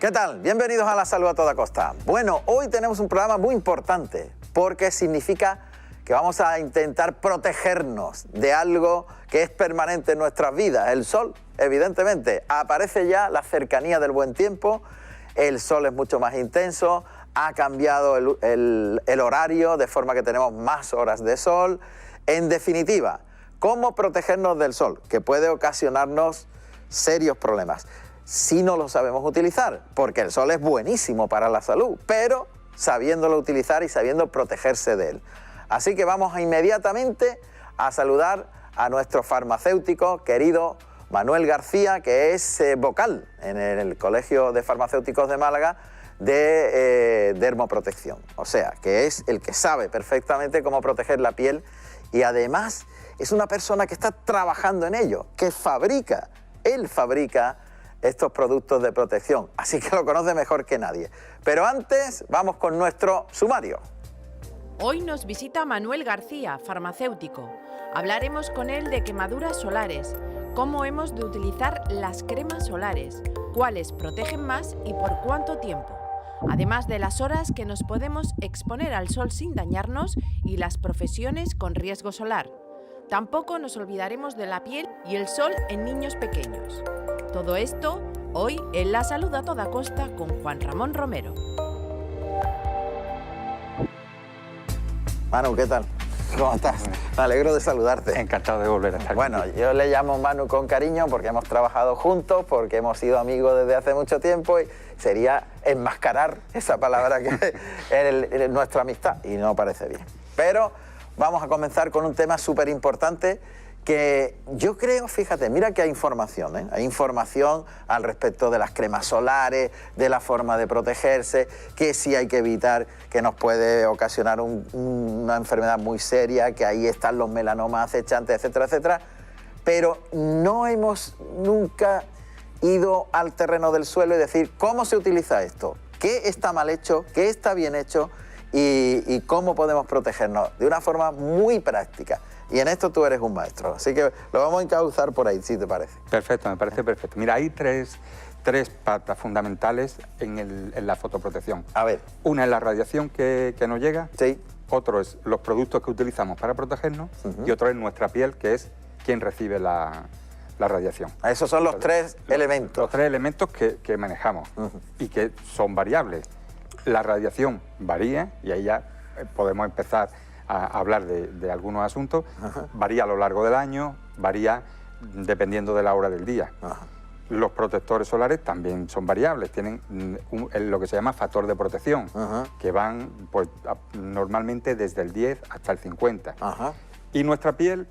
¿Qué tal? Bienvenidos a La Salud a Toda Costa. Bueno, hoy tenemos un programa muy importante porque significa que vamos a intentar protegernos de algo que es permanente en nuestras vidas, el sol. Evidentemente, aparece ya la cercanía del buen tiempo, el sol es mucho más intenso, ha cambiado el horario de forma que tenemos más horas de sol. En definitiva, ¿cómo protegernos del sol? Que puede ocasionarnos serios problemas si no lo sabemos utilizar, porque el sol es buenísimo para la salud, pero sabiéndolo utilizar y sabiendo protegerse de él. Así que vamos inmediatamente a saludar a nuestro farmacéutico querido Manuel García, que es vocal en el Colegio de Farmacéuticos de Málaga de dermoprotección. O sea, que es el que sabe perfectamente cómo proteger la piel y además es una persona que está trabajando en ello, que él fabrica estos productos de protección, así que lo conoce mejor que nadie. Pero antes vamos con nuestro sumario. Hoy nos visita Manuel García, farmacéutico. Hablaremos con él de quemaduras solares, cómo hemos de utilizar las cremas solares, cuáles protegen más y por cuánto tiempo, además de las horas que nos podemos exponer al sol sin dañarnos y las profesiones con riesgo solar. Tampoco nos olvidaremos de la piel y el sol en niños pequeños. Todo esto hoy en La Salud a Toda Costa con Juan Ramón Romero. Manu, ¿qué tal? ¿Cómo estás? Me alegro de saludarte. Encantado de volver a estar Bueno, contigo. yo le llamo Manu con cariño porque hemos trabajado juntos, porque hemos sido amigos desde hace mucho tiempo y sería enmascarar esa palabra que es nuestra amistad y no parece bien. Pero vamos a comenzar con un tema súper importante que yo creo, fíjate, mira que hay información, ¿eh? Hay información al respecto de las cremas solares, de la forma de protegerse, que sí hay que evitar, que nos puede ocasionar una enfermedad muy seria, que ahí están los melanomas acechantes, etcétera, etcétera. Pero no hemos nunca ido al terreno del suelo y decir cómo se utiliza esto, qué está mal hecho, qué está bien hecho y cómo podemos protegernos de una forma muy práctica. Y en esto tú eres un maestro, así que lo vamos a encauzar por ahí, si te parece. Perfecto, me parece perfecto. Mira, hay tres patas fundamentales en la fotoprotección. A ver. Una es la radiación que nos llega, Sí. otro es los productos que utilizamos para protegernos y otro es nuestra piel, que es quien recibe la radiación. Esos son los tres elementos. Los tres elementos que manejamos y que son variables. La radiación varía y ahí ya podemos empezar a hablar de algunos asuntos. Varía a lo largo del año, varía dependiendo de la hora del día. Los protectores solares también son variables, tienen lo que se llama factor de protección, que van pues, normalmente desde el 10 hasta el 50. Y nuestra piel,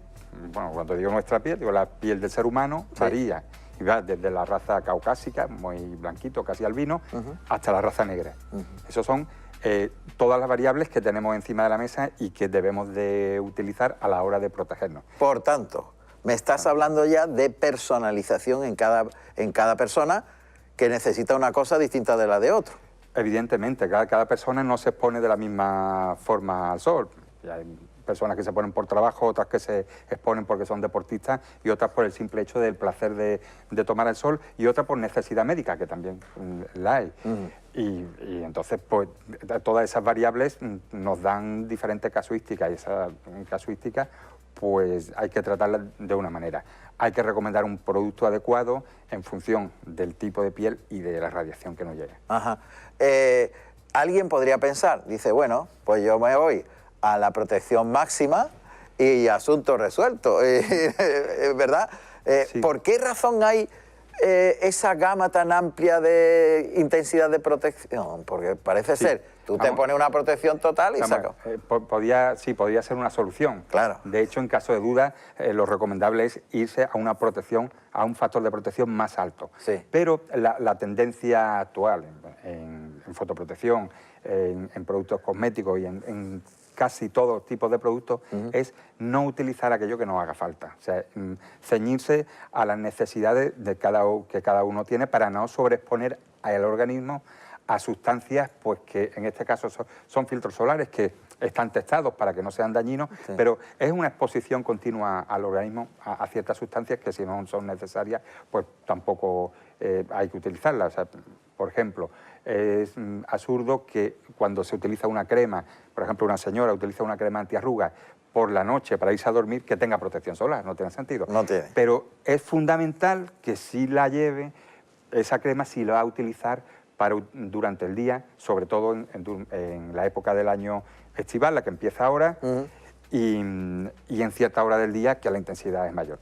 bueno, cuando digo nuestra piel, digo la piel del ser humano, varía. Y va desde la raza caucásica, muy blanquito, casi albino, hasta la raza negra. Esos son todas las variables que tenemos encima de la mesa y que debemos de utilizar a la hora de protegernos. Por tanto, me estás hablando ya de personalización en cada persona que necesita una cosa distinta de la de otro. Evidentemente, cada persona no se expone de la misma forma al sol. Y hay personas que se ponen por trabajo, otras que se exponen porque son deportistas y otras por el simple hecho del placer de tomar el sol y otras por necesidad médica, que también la hay. Y entonces, pues, todas esas variables nos dan diferentes casuísticas y esas casuísticas, pues, hay que tratarlas de una manera. Hay que recomendar un producto adecuado en función del tipo de piel y de la radiación que nos llegue. Alguien podría pensar, dice, bueno, pues yo me voy a la protección máxima y asunto resuelto, ¿verdad? Sí. ¿Por qué razón hay esa gama tan amplia de intensidad de protección? Porque parece ser, tú te pones una protección total y saca. Podría ser una solución. Claro. De hecho, en caso de duda, lo recomendable es irse a una protección, a un factor de protección más alto. Sí. Pero la tendencia actual en fotoprotección, en productos cosméticos y en casi todos tipos de productos, es no utilizar aquello que nos haga falta. O sea, ceñirse a las necesidades que cada uno tiene para no sobreexponer al organismo a sustancias, pues que en este caso son filtros solares que están testados para que no sean dañinos, pero es una exposición continua al organismo a ciertas sustancias que si no son necesarias, pues tampoco hay que utilizarlas. O sea, Por ejemplo, es absurdo que cuando se utiliza una crema, por ejemplo, una señora utiliza una crema antiarrugas por la noche para irse a dormir, que tenga protección solar, no tiene sentido. No tiene. Pero es fundamental que sí la lleve, esa crema sí la va a utilizar durante el día, sobre todo en la época del año estival, la que empieza ahora, y en cierta hora del día que la intensidad es mayor.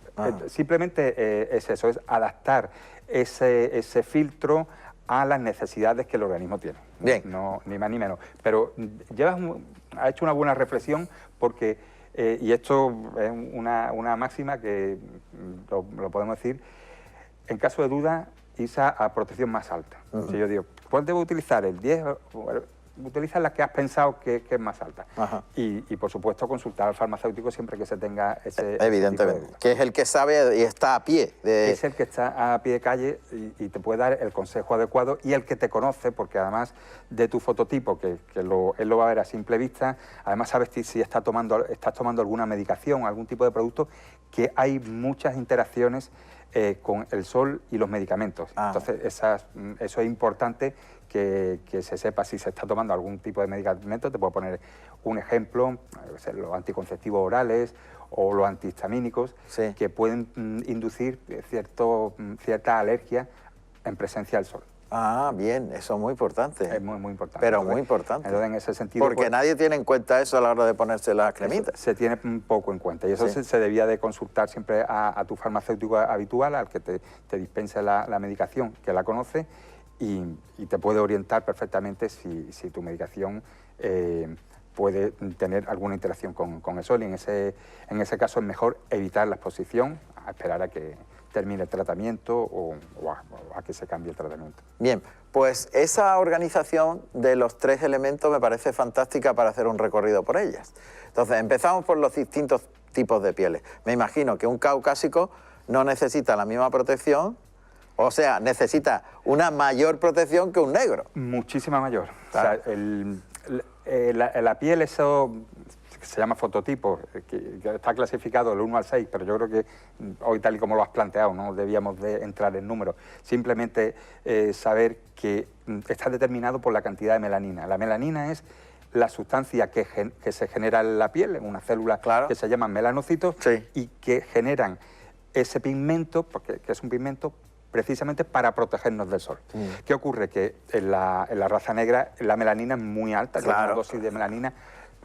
Simplemente es eso, es adaptar ese filtro a las necesidades que el organismo tiene. Bien. No, ni más ni menos. Pero ha hecho una buena reflexión porque, y esto es una máxima que lo podemos decir, en caso de duda, irse a protección más alta. Si yo digo, ¿cuál debo utilizar? ¿El 10? Utiliza la que has pensado que es más alta. Y, por supuesto, consultar al farmacéutico siempre que se tenga ese evidentemente, tipo de duda. que es el que sabe y está a pie. Es el que está a pie de calle y te puede dar el consejo adecuado y el que te conoce, porque además de tu fototipo, que él lo va a ver a simple vista, además sabes si estás tomando alguna medicación, algún tipo de producto, que hay muchas interacciones con el sol y los medicamentos. Entonces, eso es importante que se sepa si se está tomando algún tipo de medicamento. Te puedo poner un ejemplo, los anticonceptivos orales o los antihistamínicos, que pueden inducir cierta alergia en presencia del sol. Bien, eso es muy importante. Es muy, muy importante. Pero muy importante. Entonces, en ese sentido... Porque nadie tiene en cuenta eso a la hora de ponerse las cremitas. Se tiene un poco en cuenta y eso se debía de consultar siempre a tu farmacéutico habitual, al que te dispense la medicación, que la conoce, y te puede orientar perfectamente si tu medicación puede tener alguna interacción con el sol, y en ese caso es mejor evitar la exposición, a esperar a que termine el tratamiento o a que se cambie el tratamiento. Bien, pues esa organización de los 3 elementos me parece fantástica para hacer un recorrido por ellas. Entonces, empezamos por los distintos tipos de pieles. Me imagino que un caucásico no necesita la misma protección, o sea, necesita una mayor protección que un negro. Muchísima mayor. Claro. O sea, la piel, eso que se llama fototipo, que está clasificado del 1 al 6, pero yo creo que hoy, tal y como lo has planteado, no debíamos de entrar en números. Simplemente saber que está determinado por la cantidad de melanina. La melanina es la sustancia que se genera en la piel, en una célula que se llaman melanocitos, y que generan ese pigmento, que es un pigmento precisamente para protegernos del sol. ¿Qué ocurre? Que en la raza negra la melanina es muy alta, tiene una dosis de melanina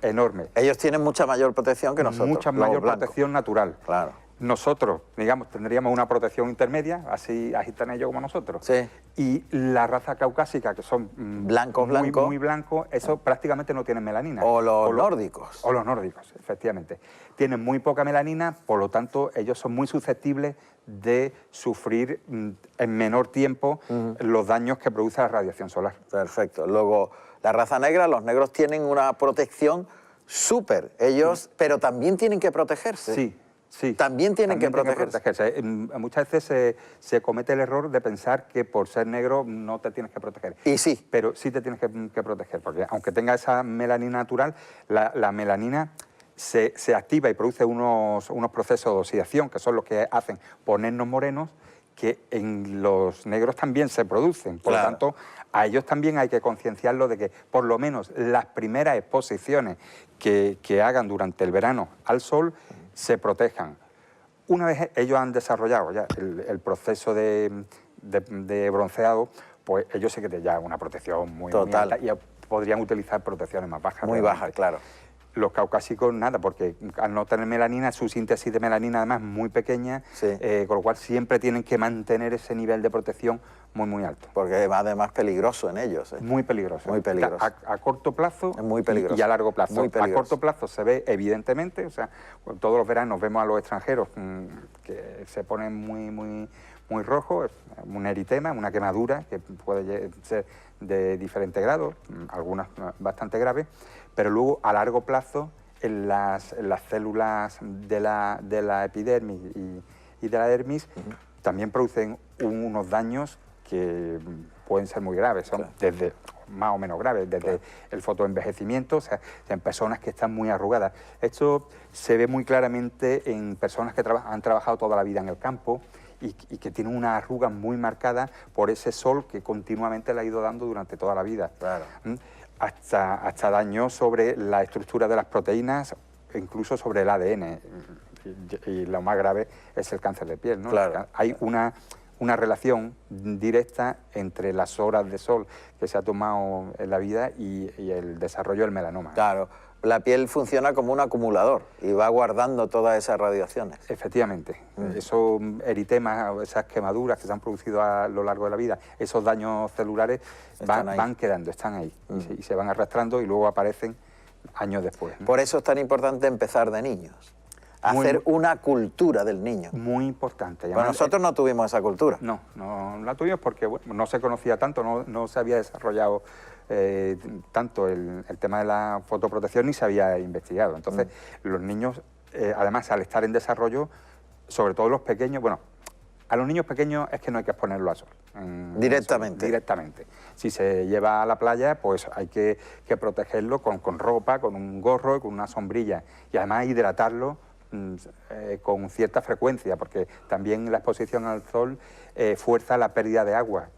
enorme. Ellos tienen mucha mayor protección que nosotros. Mucha mayor protección natural. Claro. Nosotros, digamos, tendríamos una protección intermedia, así están ellos como nosotros. Y la raza caucásica, que son muy blancos, eso prácticamente no tienen melanina. O los nórdicos. O los nórdicos, efectivamente. Tienen muy poca melanina, por lo tanto, ellos son muy susceptibles de sufrir en menor tiempo los daños que produce la radiación solar. Perfecto. Luego, la raza negra, los negros tienen una protección súper. Ellos, pero también tienen que protegerse. Sí. También tienen que protegerse. Muchas veces se comete el error de pensar que por ser negro no te tienes que proteger. Y sí. Pero sí te tienes que proteger, porque aunque tenga esa melanina natural, la melanina se activa y produce unos procesos de oxidación, que son los que hacen ponernos morenos, que en los negros también se producen. Por lo tanto, a ellos también hay que concienciarlos de que por lo menos las primeras exposiciones que hagan durante el verano al sol se protejan. Una vez ellos han desarrollado ya el proceso de bronceado, pues ellos sí que tienen ya una protección muy alta y podrían utilizar protecciones más bajas. Muy bajas, claro. Los caucásicos nada, porque al no tener melanina, su síntesis de melanina además es muy pequeña, con lo cual siempre tienen que mantener ese nivel de protección muy alto. Porque es además peligroso en ellos. Muy peligroso. Muy peligroso. A corto plazo es muy peligroso. Y a largo plazo. Muy peligroso. A corto plazo se ve evidentemente, o sea, todos los veranos vemos a los extranjeros que se ponen muy rojos, un eritema, una quemadura que puede ser de diferente grado, algunas bastante graves, pero luego a largo plazo en las células de la epidermis y de la dermis también producen unos daños que pueden ser muy graves, son desde más o menos graves, desde el fotoenvejecimiento, o sea, en personas que están muy arrugadas. Esto se ve muy claramente en personas que han trabajado toda la vida en el campo y que tiene una arruga muy marcada por ese sol que continuamente le ha ido dando durante toda la vida. Claro. Hasta daños sobre la estructura de las proteínas, incluso sobre el ADN. Y lo más grave es el cáncer de piel, ¿no? Claro. Hay una relación directa entre las horas de sol que se ha tomado en la vida y el desarrollo del melanoma. Claro, la piel funciona como un acumulador y va guardando todas esas radiaciones. Efectivamente, esos eritemas, esas quemaduras que se han producido a lo largo de la vida, esos daños celulares van quedando, están ahí y se van arrastrando y luego aparecen años después, ¿no? Por eso es tan importante empezar de niños. Hacer una cultura del niño. Muy importante. Bueno, nosotros no tuvimos esa cultura. No la tuvimos porque bueno, no se conocía tanto, no se había desarrollado tanto el tema de la fotoprotección ni se había investigado. Entonces, los niños, además, al estar en desarrollo, sobre todo los pequeños, bueno, a los niños pequeños es que no hay que exponerlo al sol. Directamente. Directamente. Si se lleva a la playa, pues hay que protegerlo con ropa, con un gorro, con una sombrilla y además hidratarlo con cierta frecuencia, porque también la exposición al sol fuerza la pérdida de agua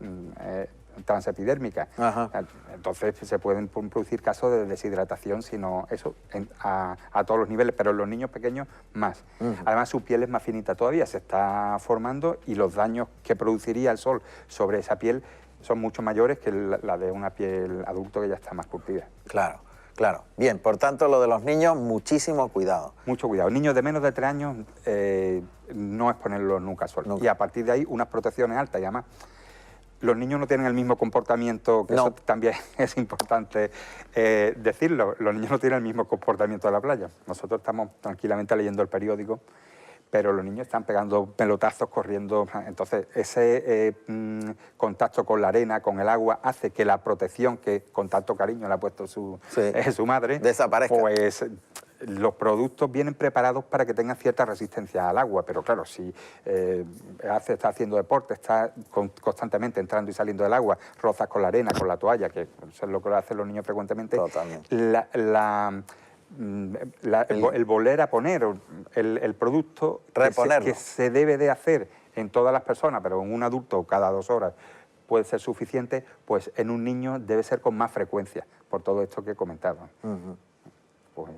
transepidérmica. Ajá. Entonces se pueden producir casos de deshidratación, sino eso a todos los niveles, pero en los niños pequeños más. Además su piel es más finita todavía, se está formando y los daños que produciría el sol sobre esa piel son mucho mayores que la de una piel adulto que ya está más curtida. Claro. Claro. Bien, por tanto, lo de los niños, muchísimo cuidado. Mucho cuidado. Niños de menos de 3 años, no exponerlos nunca al sol. Nunca. Y a partir de ahí, unas protecciones altas. Y además, los niños no tienen el mismo comportamiento, que eso también es importante decirlo. Los niños no tienen el mismo comportamiento de la playa. Nosotros estamos tranquilamente leyendo el periódico, pero los niños están pegando pelotazos, corriendo. Entonces, ese contacto con la arena, con el agua, hace que la protección que con tanto cariño le ha puesto su madre, desaparezca. Pues los productos vienen preparados para que tengan cierta resistencia al agua, pero claro, si está haciendo deporte, está constantemente entrando y saliendo del agua, rozas con la arena, con la toalla, que eso es lo que hacen los niños frecuentemente. Totalmente. El volver a poner el producto que se debe de hacer en todas las personas, pero en un adulto cada 2 horas puede ser suficiente, pues en un niño debe ser con más frecuencia, por todo esto que he comentado. Pues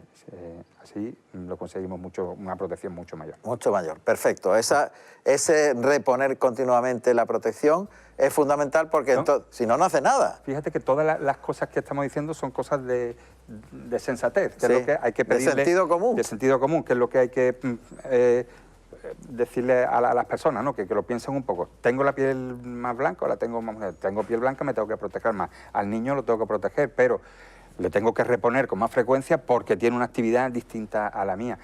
así lo conseguimos una protección mucho mayor. Mucho mayor, perfecto. Ese reponer continuamente la protección es fundamental porque si no, no hace nada. Fíjate que todas las cosas que estamos diciendo son cosas de sensatez, que es lo que hay que pedirle. De sentido común. De sentido común, que es lo que hay que decirle a las personas, ¿no? Que lo piensen un poco. ¿Tengo la piel más blanca o la tengo más blanca? Tengo piel blanca, me tengo que proteger más. Al niño lo tengo que proteger, pero le tengo que reponer con más frecuencia porque tiene una actividad distinta a la mía.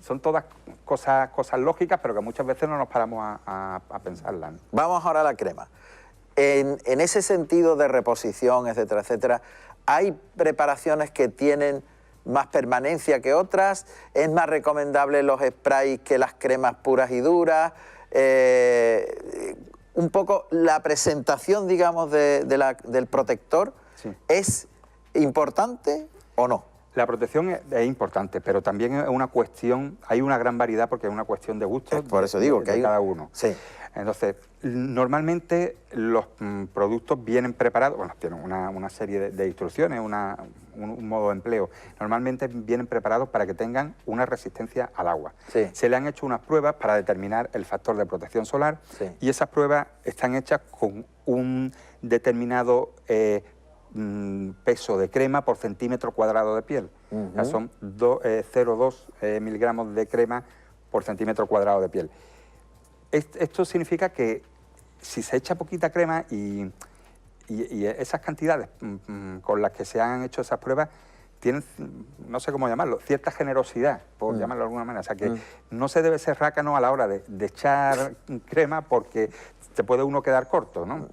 Son todas cosas lógicas, pero que muchas veces no nos paramos a pensarlas, ¿no? Vamos ahora a la crema. En ese sentido de reposición, etcétera, etcétera, ¿hay preparaciones que tienen más permanencia que otras? ¿Es más recomendable los sprays que las cremas puras y duras? Un poco la presentación, digamos, del protector, ¿es importante o no? La protección es importante, pero también es una cuestión, hay una gran variedad porque es una cuestión de gusto. Por eso digo que hay cada uno. Sí. Entonces, normalmente los productos vienen preparados, bueno, tienen una serie de instrucciones, un modo de empleo. Normalmente vienen preparados para que tengan una resistencia al agua. Sí. Se le han hecho unas pruebas para determinar el factor de protección solar y esas pruebas están hechas con un determinado peso de crema por centímetro cuadrado de piel. O sea, son 0,2 miligramos de crema por centímetro cuadrado de piel. Esto significa que si se echa poquita crema y esas cantidades con las que se han hecho esas pruebas tienen, no sé cómo llamarlo, cierta generosidad, por llamarlo de alguna manera. O sea que no se debe ser rácano a la hora de echar crema porque te puede uno quedar corto, ¿no?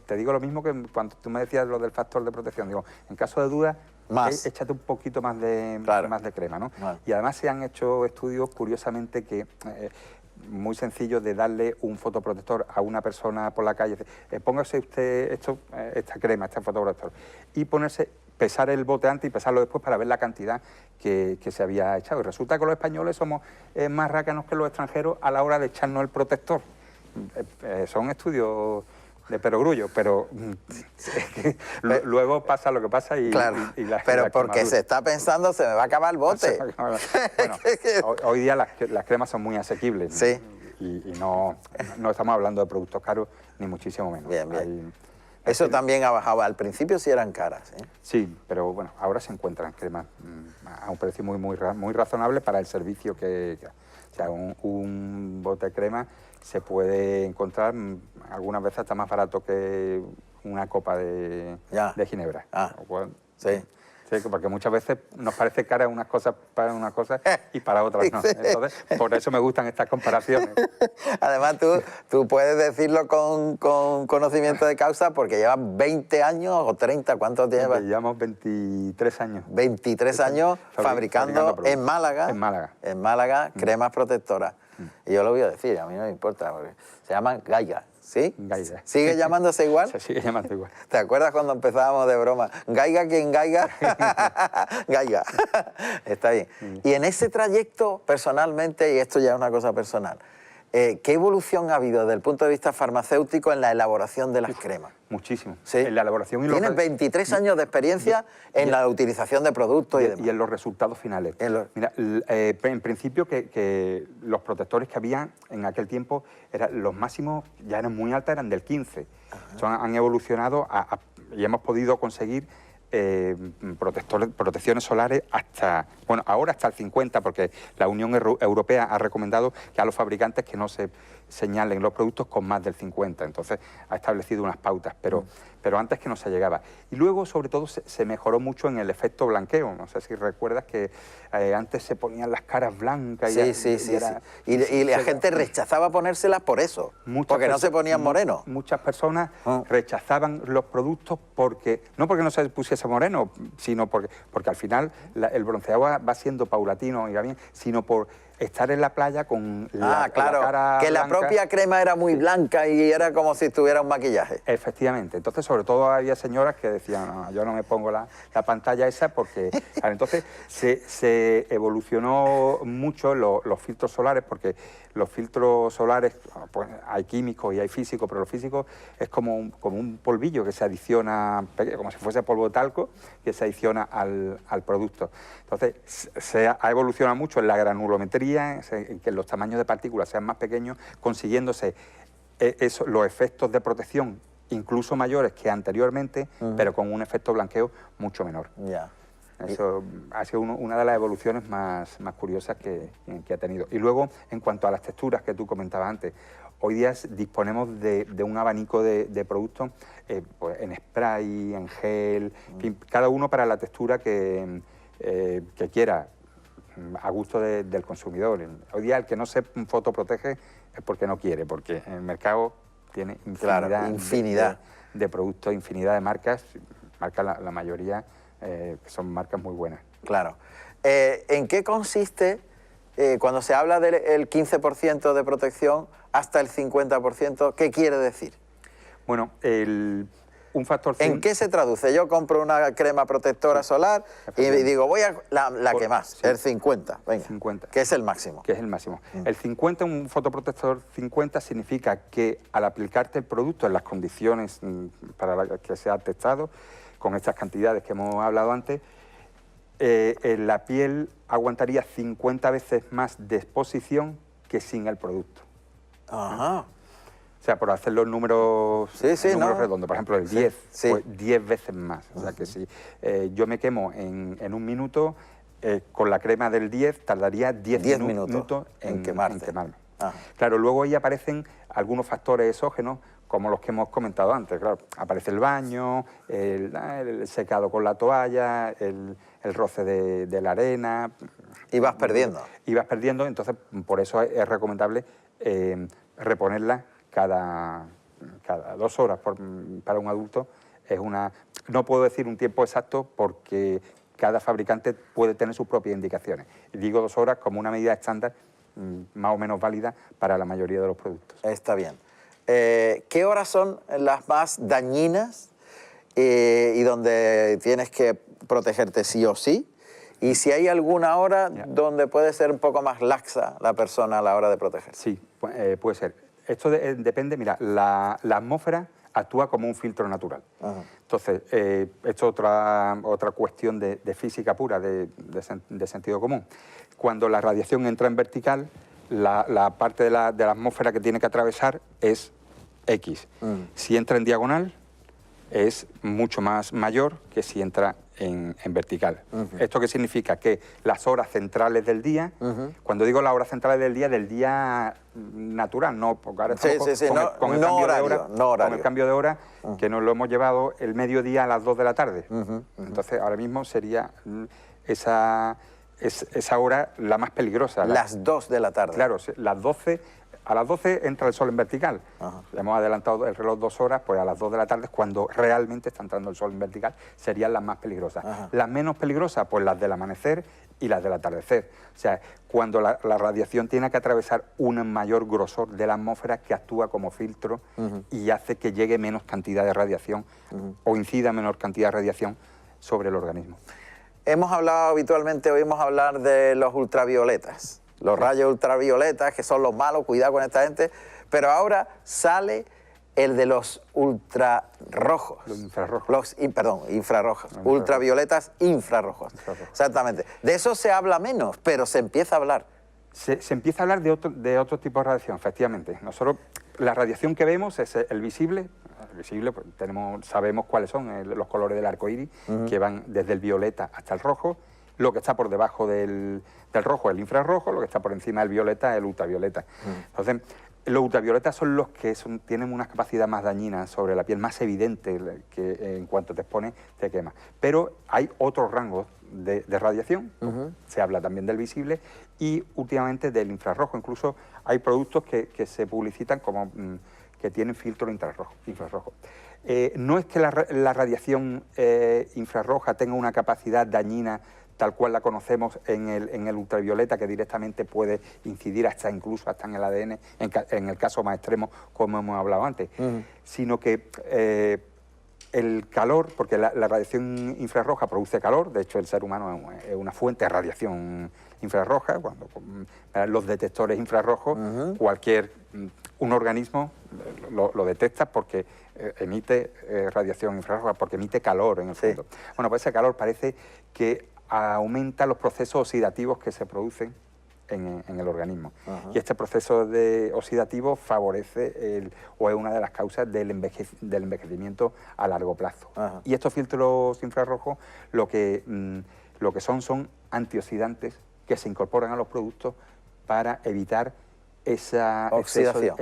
Te digo lo mismo que cuando tú me decías lo del factor de protección. Digo, en caso de duda, échate un poquito más de crema, ¿no? Y además se han hecho estudios, curiosamente, que muy sencillos de darle un fotoprotector a una persona por la calle. Póngase usted esta crema, este fotoprotector, y pesar el bote antes y pesarlo después para ver la cantidad que se había echado. Y resulta que los españoles somos más rácanos que los extranjeros a la hora de echarnos el protector. son estudios de perogrullo, pero luego pasa lo que pasa y... Claro, pero porque se está pensando se me va a acabar el bote. Bueno, hoy día las cremas son muy asequibles. Sí. Y no estamos hablando de productos caros, ni muchísimo menos. Bien. Eso también ha bajado. Al principio sí eran caras, ¿eh? Sí, pero bueno, ahora se encuentran cremas a un precio muy razonable para el servicio que... O sea, un bote de crema se puede encontrar algunas veces hasta más barato que una copa de ginebra. Sí. Sí, porque muchas veces nos parece cara unas cosas para unas cosas y para otras no. Entonces, por eso me gustan estas comparaciones. Además, tú puedes decirlo con conocimiento de causa porque llevas 20 años o 30, ¿cuántos llevas? Llevamos 23 años. 23 años fabricando en Málaga. En Málaga, cremas protectoras. Y yo lo voy a decir, a mí no me importa, porque se llaman Gaiga. ¿Sí? Gaiga. ¿Sigue llamándose igual? Se sigue llamando igual. ¿Te acuerdas cuando empezábamos de broma? ¿Gaiga quien Gaiga? Gaiga. Está bien. Y en ese trayecto, personalmente, y esto ya es una cosa personal, ¿qué evolución ha habido desde el punto de vista farmacéutico en la elaboración de las cremas? Muchísimo. ¿Sí? En la elaboración y Tienes 23 años de experiencia en la utilización de productos y demás. Y en los resultados finales. Mira, en principio que los protectores que había en aquel tiempo, los máximos ya eran muy altos, eran del 15. Han evolucionado y hemos podido conseguir protecciones solares hasta, bueno, ahora hasta el 50, porque la Unión Europea ha recomendado que a los fabricantes que no se señalen los productos con más del 50, entonces ha establecido unas pautas, pero antes que no se llegaba. Y luego, sobre todo, se mejoró mucho en el efecto blanqueo. No sé si recuerdas que antes se ponían las caras blancas y la gente rechazaba ponérselas por eso, porque no se ponían morenos. Muchas personas rechazaban los productos no porque no se pusiese moreno, sino porque al final el bronceado va siendo paulatino y va bien, sino por estar en la playa con la cara que la blanca. propia crema era muy blanca y era como si tuviera un maquillaje. Efectivamente. Entonces, sobre todo había señoras que decían, no, yo no me pongo la pantalla esa porque... Entonces, se evolucionó mucho los filtros solares, porque los filtros solares, pues hay químicos y hay físicos, pero los físicos es como un polvillo que se adiciona, como si fuese polvo de talco, que se adiciona al producto. Entonces, se ha evolucionado mucho en la granulometría, en que los tamaños de partículas sean más pequeños, consiguiéndose los efectos de protección incluso mayores que anteriormente, pero con un efecto blanqueo mucho menor. Eso ha sido una de las evoluciones más curiosas que ha tenido. Y luego, en cuanto a las texturas que tú comentabas antes, hoy día disponemos de un abanico de productos pues en spray, en gel, en fin, cada uno para la textura que quiera, a gusto del consumidor. Hoy día el que no se fotoprotege es porque no quiere, porque en el mercado tiene infinidad de productos, infinidad de marcas, la mayoría que son marcas muy buenas. Claro. ¿En qué consiste, cuando se habla del 15% de protección hasta el 50%, qué quiere decir? Bueno, un factor... ¿En qué se traduce? Yo compro una crema protectora solar y digo, voy a la que más, el 50, venga, 50. Que es el máximo. Que es el máximo. El 50, un fotoprotector 50, significa que al aplicarte el producto en las condiciones para las que se ha testado, con estas cantidades que hemos hablado antes, la piel aguantaría 50 veces más de exposición que sin el producto. Ajá. O sea, por hacer los números, redondos, por ejemplo, el 10, pues 10 veces más. O sea, que si yo me quemo en un minuto, con la crema del 10 tardaría 10 minutos en quemarme. Claro, luego ahí aparecen algunos factores exógenos, como los que hemos comentado antes. Claro, aparece el baño, el secado con la toalla, el roce de la arena. Y vas perdiendo. Y vas perdiendo, entonces por eso es recomendable reponerla cada 2 horas para un adulto. No puedo decir un tiempo exacto porque cada fabricante puede tener sus propias indicaciones. Y digo 2 horas como una medida estándar más o menos válida para la mayoría de los productos. Está bien. ¿Qué horas son las más dañinas y donde tienes que protegerte sí o sí? Y si hay alguna hora donde puede ser un poco más laxa la persona a la hora de protegerse. Sí, puede ser. esto depende, mira, la atmósfera actúa como un filtro natural. Ajá. Entonces, esto es otra cuestión de física pura, de sentido común. Cuando la radiación entra en vertical, la parte de la atmósfera que tiene que atravesar es X. Si entra en diagonal, es mucho más mayor que si entra en vertical. ¿Esto qué significa? Que las horas centrales del día, cuando digo las horas centrales del día natural, no, porque ahora estamos con el cambio de hora, que nos lo hemos llevado el mediodía a las 2 de la tarde. Entonces, ahora mismo sería esa hora la más peligrosa. Las 2 de la tarde. Claro, las 12... A las 12 entra el sol en vertical. Hemos adelantado el reloj 2 horas, pues a las 2 de la tarde es cuando realmente está entrando el sol en vertical, serían las más peligrosas. Las menos peligrosas, pues las del amanecer y las del atardecer. O sea, cuando la radiación tiene que atravesar un mayor grosor de la atmósfera que actúa como filtro y hace que llegue menos cantidad de radiación o incida menor cantidad de radiación sobre el organismo. Hemos hablado habitualmente, oímos hablar de los ultravioletas. Los rayos ultravioletas, que son los malos, cuidado con esta gente, pero ahora sale el de los ultrarrojos. Los infrarrojos. Infrarrojos. Ultravioletas infrarrojos. Exactamente. De eso se habla menos, pero se empieza a hablar. Se empieza a hablar de otro tipo de radiación, efectivamente. Nosotros, la radiación que vemos es el visible. El visible, pues, sabemos cuáles son los colores del arco iris, que van desde el violeta hasta el rojo. Lo que está por debajo del rojo es el infrarrojo, lo que está por encima del violeta es el ultravioleta. Entonces, los ultravioletas son los que tienen una capacidad más dañina sobre la piel, más evidente, que en cuanto te expones te quema. Pero hay otros rangos de radiación, se habla también del visible y últimamente del infrarrojo. Incluso hay productos que se publicitan como que tienen filtro infrarrojo. No es que la radiación infrarroja tenga una capacidad dañina tal cual la conocemos en el ultravioleta, que directamente puede incidir incluso hasta en el ADN, en el caso más extremo, como hemos hablado antes, sino que el calor, porque la radiación infrarroja produce calor, de hecho el ser humano es una fuente de radiación infrarroja, cuando los detectores infrarrojos, un organismo lo detecta porque emite radiación infrarroja, porque emite calor en el fondo. Bueno, pues ese calor parece que aumenta los procesos oxidativos que se producen en el organismo. Y este proceso oxidativo favorece o es una de las causas del envejecimiento a largo plazo. Y estos filtros infrarrojos lo que son antioxidantes que se incorporan a los productos para evitar esa oxidación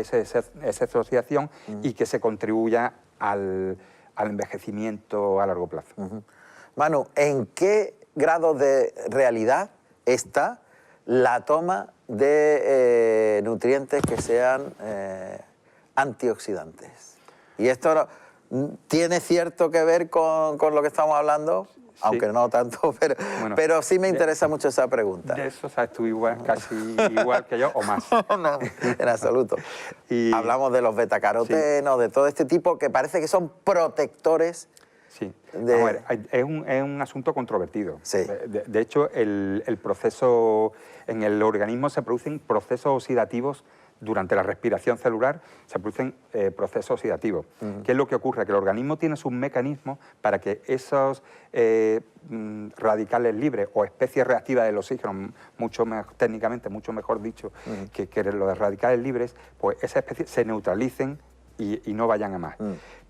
y que se contribuya al envejecimiento a largo plazo. Manu, ¿en qué grado de realidad está la toma de nutrientes que sean antioxidantes? Y esto tiene cierto que ver con lo que estamos hablando, aunque no tanto, pero sí me interesa mucho esa pregunta. De eso sabes tú casi igual que yo o más. No, en absoluto. Hablamos de los betacarotenos, de todo este tipo que parece que son protectores. Sí, vamos a ver, es un asunto controvertido. De hecho, el proceso, en el organismo se producen procesos oxidativos durante la respiración celular, se producen procesos oxidativos. ¿Qué es lo que ocurre? Que el organismo tiene sus mecanismos para que esos radicales libres o especies reactivas del oxígeno, técnicamente mucho mejor dicho que los radicales libres, pues esas especies se neutralicen y no vayan a más.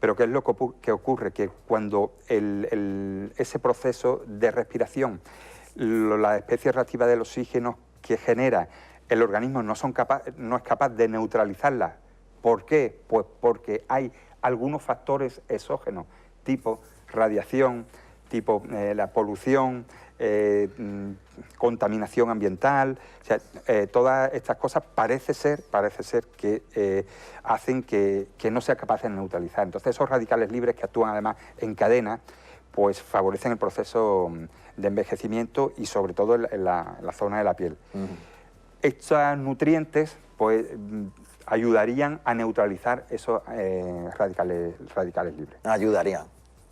Pero ¿qué es lo que ocurre? Que cuando ese proceso de respiración, las especies reactivas del oxígeno que genera el organismo no es capaz de neutralizarlas. ¿Por qué? Pues porque hay algunos factores exógenos, tipo radiación, tipo la polución, contaminación ambiental, o sea, todas estas cosas parece ser que hacen que no sea capaz de neutralizar. Entonces esos radicales libres que actúan además en cadena, pues favorecen el proceso de envejecimiento y sobre todo en la zona de la piel. Estos nutrientes pues ayudarían a neutralizar esos radicales libres. Ayudarían.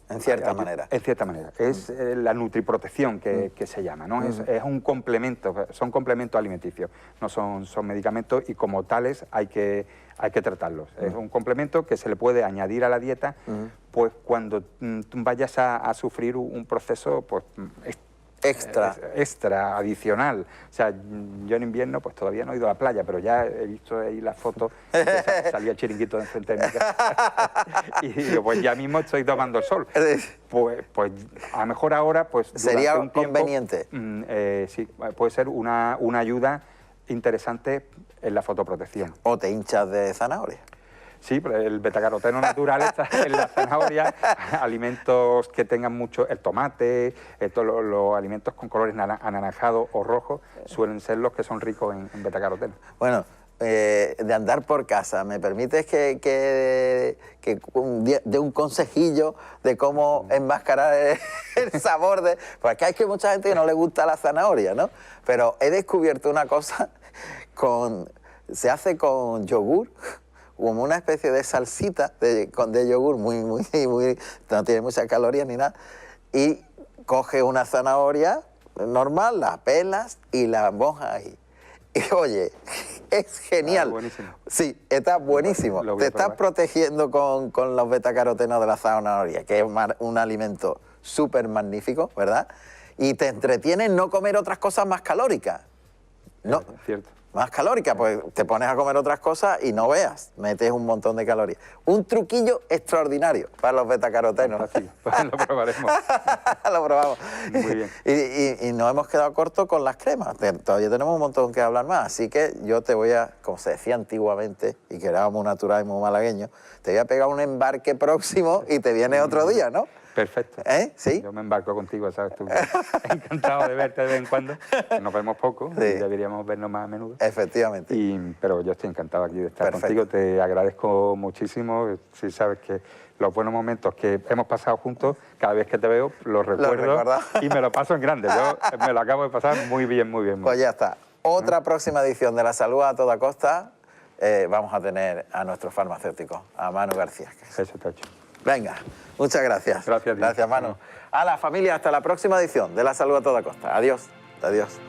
En cierta manera. En cierta manera. Es la nutriprotección que se llama, ¿no? Es un complemento, son complementos alimenticios, no son medicamentos y como tales hay que tratarlos. Es un complemento que se le puede añadir a la dieta pues cuando vayas a sufrir un proceso pues extra, adicional. O sea, yo en invierno pues todavía no he ido a la playa, pero ya he visto ahí las fotos, salía el chiringuito de enfrente de mi casa. Y digo, pues ya mismo estoy tomando el sol. Pues a lo mejor ahora pues sería un tiempo, conveniente. Sí, puede ser una ayuda interesante en la fotoprotección. ¿O te hinchas de zanahoria? Sí, pero el betacaroteno natural está en la zanahoria, alimentos que tengan mucho, el tomate, todos los alimentos con colores anaranjados o rojos suelen ser los que son ricos en betacaroteno. Bueno, de andar por casa, ¿me permites que dé un consejillo de cómo enmascarar el sabor de...? Porque hay que mucha gente que no le gusta la zanahoria, ¿no? Pero he descubierto una cosa, se hace con yogur, como una especie de salsita de yogur muy, no tiene muchas calorías ni nada, y coge una zanahoria normal, la pelas y la mojas ahí. Y oye, es genial. Buenísimo. Sí, está buenísimo. Te estás protegiendo con los betacarotenos de la zanahoria, que es un alimento súper magnífico, ¿verdad? Y te entretiene en no comer otras cosas más calóricas. No. Cierto. Más calórica, pues te pones a comer otras cosas y no veas, metes un montón de calorías. Un truquillo extraordinario para los betacarotenos. Sí, pues lo probaremos. Lo probamos. Muy bien. Y nos hemos quedado cortos con las cremas. Todavía tenemos un montón que hablar más, así que yo te voy a, como se decía antiguamente, y que era muy natural y muy malagueño, te voy a pegar un embarque próximo y te viene otro día, ¿no? Perfecto. ¿Sí? Yo me embarco contigo, ¿sabes tú? Encantado de verte de vez en cuando. Nos vemos poco, Sí. deberíamos vernos más a menudo. Efectivamente. Pero yo estoy encantado aquí de estar Perfecto. contigo, te agradezco muchísimo. Sí, sabes que los buenos momentos que hemos pasado juntos, cada vez que te veo, los recuerdo y me lo paso en grande. Yo me lo acabo de pasar muy bien, muy bien. Pues ya está. Otra próxima edición de La Salud a toda costa, vamos a tener a nuestro farmacéutico, a Manu García. Eso está hecho. Venga, muchas gracias. Gracias, Gracias, Manu. A la familia, hasta la próxima edición de La Salud a toda costa. Adiós. Adiós.